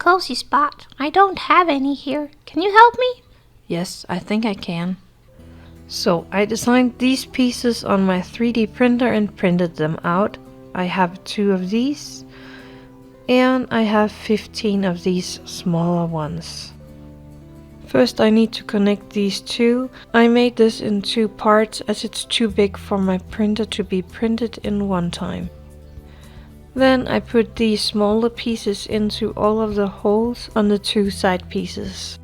cozy spot. I don't have any here. Can you help me? Yes, I think I can. So I designed these pieces on my 3D printer and printed them out. I have 2 of these, and I have 15 of these smaller ones. First I need to connect these 2. I made this in 2 parts as it's too big for my printer to be printed in one time. Then I put these smaller pieces into all of the holes on the 2 side pieces.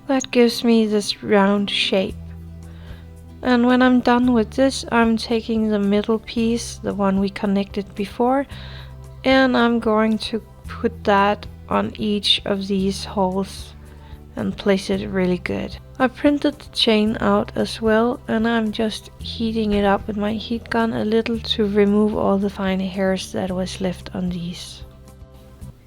That gives me this round shape. And when I'm done with this, I'm taking the middle piece, the one we connected before, and I'm going to put that on each of these holes and place it really good. I printed the chain out as well, and I'm just heating it up with my heat gun a little to remove all the fine hairs that was left on these.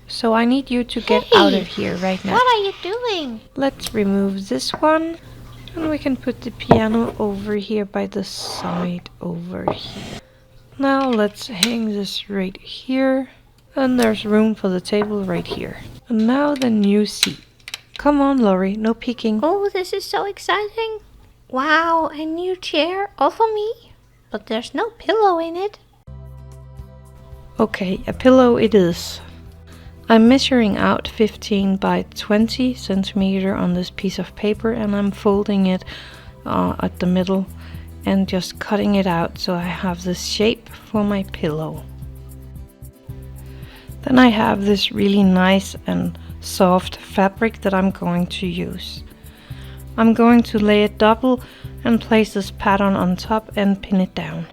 So I need you to get out of here right now. What are you doing? Let's remove this one, and we can put the piano over here by the side over here. Now let's hang this right here, and there's room for the table right here. And now the new seat. Come on, Lorie, no peeking. Oh, this is so exciting. Wow, a new chair, all for me. But there's no pillow in it. Okay, a pillow it is. I'm measuring out 15 by 20 centimeter on this piece of paper, and I'm folding it at the middle and just cutting it out so I have this shape for my pillow. Then I have this really nice and soft fabric that I'm going to use. I'm going to lay it double and place this pattern on top and pin it down.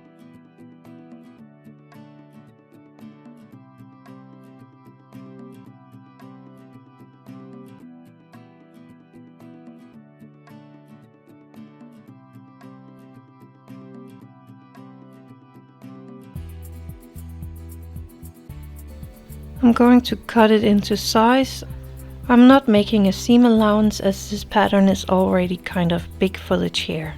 I'm going to cut it into size. I'm not making a seam allowance as this pattern is already kind of big for the chair.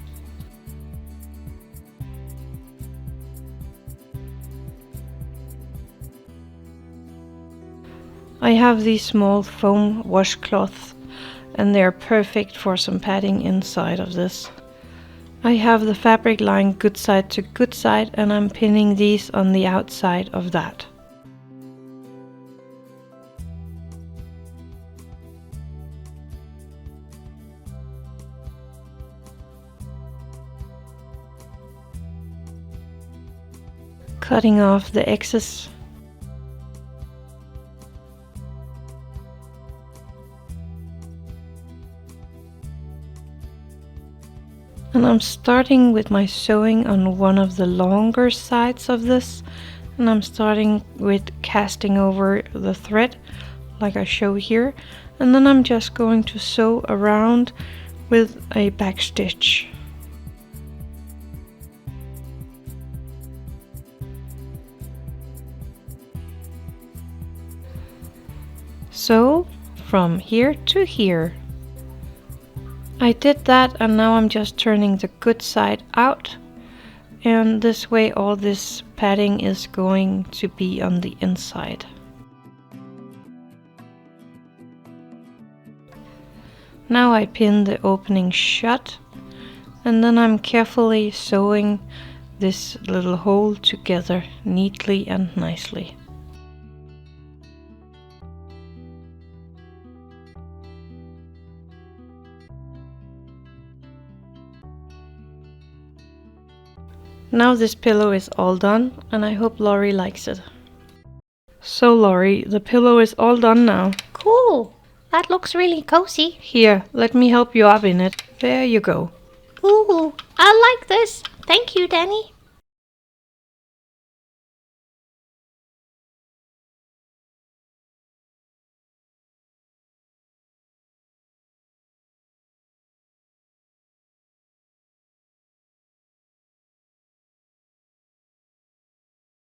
I have these small foam washcloths, and they're perfect for some padding inside of this. I have the fabric lying good side to good side, and I'm pinning these on the outside of that. Cutting off the excess. And I'm starting with my sewing on one of the longer sides of this, and I'm starting with casting over the thread like I show here, and then I'm just going to sew around with a back stitch. So from here to here. I did that, and now I'm just turning the good side out, and this way all this padding is going to be on the inside. Now I pin the opening shut, and then I'm carefully sewing this little hole together neatly and nicely. Now this pillow is all done, and I hope Lorie likes it. So Lorie, the pillow is all done now. Cool. That looks really cozy. Here, let me help you up in it. There you go. Ooh, I like this. Thank you, Danny.